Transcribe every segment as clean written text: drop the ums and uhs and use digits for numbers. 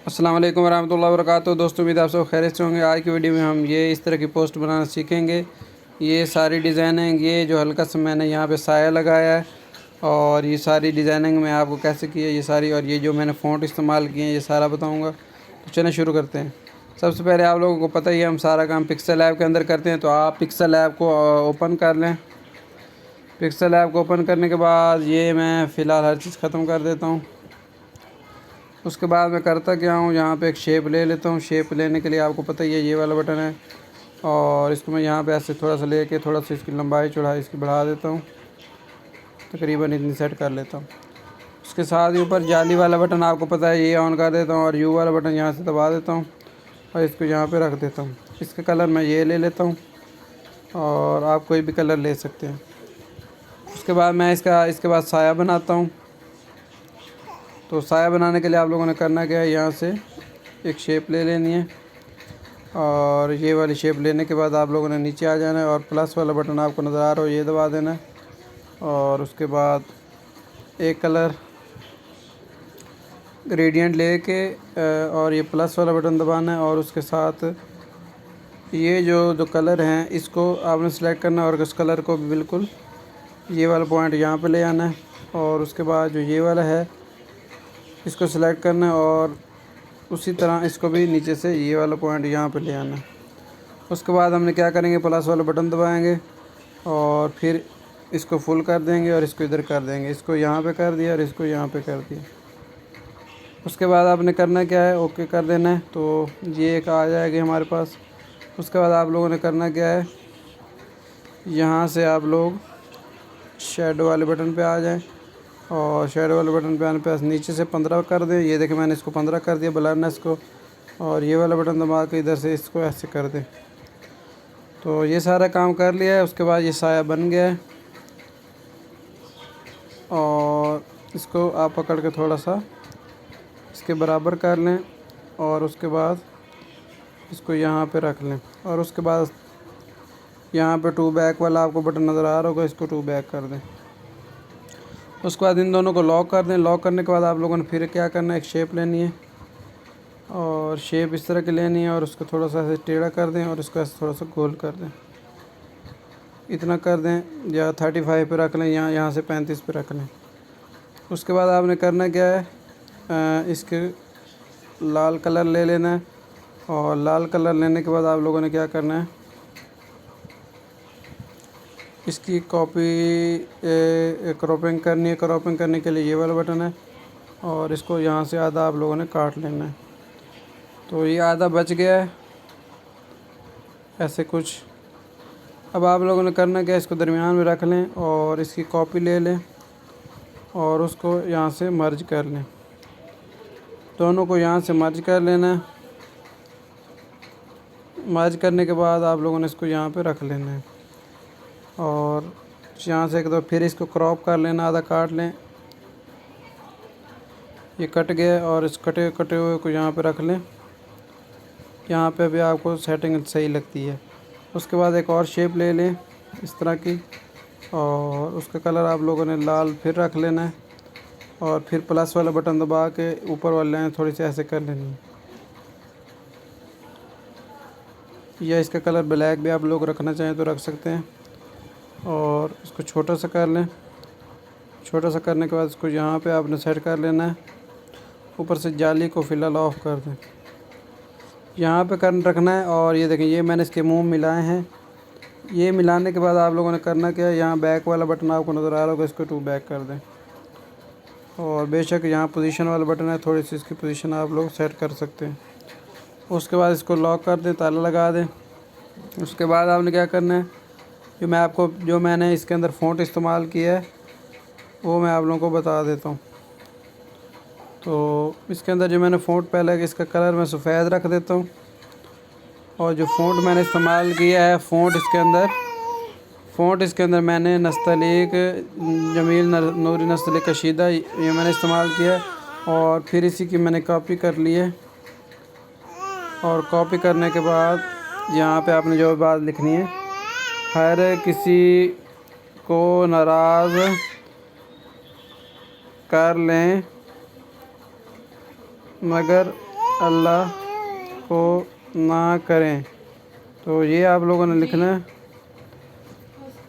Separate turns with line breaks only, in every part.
अस्सलाम वालेकुम वरहमतुल्लाहि वबरकातुहू। दोस्तों उम्मीद आप सब खैरियत से होंगे। आज की वीडियो में हम ये इस तरह की पोस्ट बनाना सीखेंगे। ये सारी डिज़ाइनिंग, ये जो हल्का सा मैंने यहाँ पे साया लगाया है और ये सारी डिज़ाइनिंग मैं आपको कैसे की है ये सारी, और ये जो मैंने फ़ॉन्ट इस्तेमाल किए हैं ये सारा बताऊँगा। तो चलिए शुरू करते हैं। सबसे पहले आप लोगों को पता ही है हम सारा काम पिक्सल ऐप के अंदर करते हैं, तो आप पिक्सल ऐप को ओपन कर लें। पिक्सल ऐप को ओपन करने के बाद ये मैं फ़िलहाल हर चीज़ ख़त्म कर देता हूँ। उसके बाद मैं करता क्या हूँ, यहाँ पे एक शेप ले लेता हूँ। शेप लेने के लिए आपको पता ही है ये वाला बटन है, और इसको मैं यहाँ पे ऐसे थोड़ा सा लेके थोड़ा सा इसकी लंबाई चौड़ाई इसकी बढ़ा देता हूँ, तकरीबन इतनी सेट कर लेता हूँ। उसके साथ ही ऊपर जाली वाला बटन आपको पता है ये ऑन कर देता हूँ, और यू वाला बटन यहाँ से दबा देता हूँ और इसको यहाँ पर रख देता हूँ। इसका कलर मैं ये ले लेता हूँ और आप कोई भी कलर ले सकते हैं। उसके बाद मैं इसके बाद साया बनाता हूँ। तो साया बनाने के लिए आप लोगों ने करना क्या है, यहाँ से एक शेप ले लेनी है, और ये वाली शेप लेने के बाद आप लोगों ने नीचे आ जाना है और प्लस वाला बटन आपको नज़र आ रहा हो ये दबा देना है, और उसके बाद एक कलर ग्रेडियंट लेके और ये प्लस वाला बटन दबाना है, और उसके साथ ये जो कलर हैं इसको आपने सेलेक्ट करना है, और उस कलर को भी बिल्कुल ये वाला पॉइंट यहाँ पे ले आना है, और उसके बाद जो ये वाला है इसको सेलेक्ट करना है, और उसी तरह इसको भी नीचे से ये वाला पॉइंट यहाँ पे ले आना है। उसके बाद हमने क्या करेंगे, प्लस वाला बटन दबाएंगे और फिर इसको फुल कर देंगे और इसको इधर कर देंगे। इसको यहाँ पे कर दिया और इसको यहाँ पे कर दिया। उसके बाद आपने करना क्या है, ओके कर देना है, तो ये एक आ जाएगी हमारे पास। उसके बाद आप लोगों ने करना क्या है, यहाँ से आप लोग शेडो वाले बटन पे आ जाएं, और शेडो वाले बटन पे आने पे नीचे से 15 कर दें। ये देखिए मैंने इसको 15 कर दिया ब्लरनेस को, और ये वाला बटन दबा के इधर से इसको ऐसे कर दें। तो ये सारा काम कर लिया है। उसके बाद ये साया बन गया है, और इसको आप पकड़ के थोड़ा सा इसके बराबर कर लें, और उसके बाद इसको यहाँ पे रख लें, और उसके बाद यहाँ पे टू बैक वाला आपको बटन नज़र आ रहा होगा, इसको टू बैक कर दें। उसके बाद इन दोनों को लॉक कर दें। लॉक करने के बाद आप लोगों ने फिर क्या करना है, एक शेप लेनी है, और शेप इस तरह की लेनी है, और उसको थोड़ा सा ऐसे टेढ़ा कर दें और इसको ऐसे थोड़ा सा गोल कर दें। इतना कर दें, या 35 पे रख लें, यहाँ से 35 पे रख लें। उसके बाद आपने करना क्या है, इसके लाल कलर ले लेना है, और लाल कलर लेने के बाद आप लोगों ने क्या करना है, इसकी क्रॉपिंग करनी है। क्रॉपिंग करने के लिए ये वाला बटन है, और इसको यहाँ से आधा आप लोगों ने काट लेना है। तो ये आधा बच गया है ऐसे कुछ। अब आप लोगों ने करना क्या है, इसको दरमियान में रख लें और इसकी कॉपी ले लें और उसको यहाँ से मर्ज कर लें। दोनों को यहाँ से मर्ज कर लेना है। मर्ज करने के बाद आप लोगों ने इसको यहाँ पे रख लेना है, और यहाँ से एक दो फिर इसको क्रॉप कर लेना, आधा काट लें। ये कट गया, और इस कटे कटे हुए को यहाँ पे रख लें। यहाँ पे भी आपको सेटिंग सही लगती है। उसके बाद एक और शेप ले लें इस तरह की, और उसका कलर आप लोगों ने लाल फिर रख लेना है, और फिर प्लस वाला बटन दबा के ऊपर वाले लाइन थोड़ी सी ऐसे कर लेनी है, या इसका कलर ब्लैक भी आप लोग रखना चाहें तो रख सकते हैं। और इसको छोटा सा कर लें। छोटा सा करने के बाद इसको यहाँ पे आपने सेट कर लेना है। ऊपर से जाली को फ़िलहाल ऑफ़ कर दें, यहाँ पे कर रखना है। और ये देखें, ये मैंने इसके मुंह मिलाए हैं। ये मिलाने के बाद आप लोगों ने करना क्या है, यहाँ बैक वाला बटन आपको नज़र आ रहा होगा, इसको टू बैक कर दें। और बेशक यहाँ पोजीशन वाला बटन है, थोड़ी सी इसकी पोजीशन आप लोग सेट कर सकते हैं। उसके बाद इसको लॉक कर दें, ताला लगा दें। उसके बाद आपने क्या करना है, जो मैंने इसके अंदर फ़ॉन्ट इस्तेमाल किया है वो मैं आप लोगों को बता देता हूँ। तो इसके अंदर जो मैंने फ़ॉन्ट पहले इसका कलर मैं सफ़ेद रख देता हूँ, और जो फ़ॉन्ट मैंने इस्तेमाल किया है फ़ॉन्ट इसके अंदर मैंने नस्तलीक जमील नूरी नस्तलीक कशीदा ये मैंने इस्तेमाल किया है। और फिर इसी की मैंने कॉपी कर ली है, और कॉपी करने के बाद यहाँ पे आपने जो बात लिखनी है, हर किसी को नाराज़ कर लें मगर अल्लाह को ना करें। तो ये आप लोगों ने लिखना है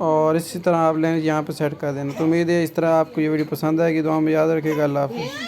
और इसी तरह आप लेंगे यहाँ पे सेट कर देना। तो उम्मीद है इस तरह आपको ये वीडियो पसंद आएगी। दुआ में याद रखिएगा। अल्लाह हाफ़िज़।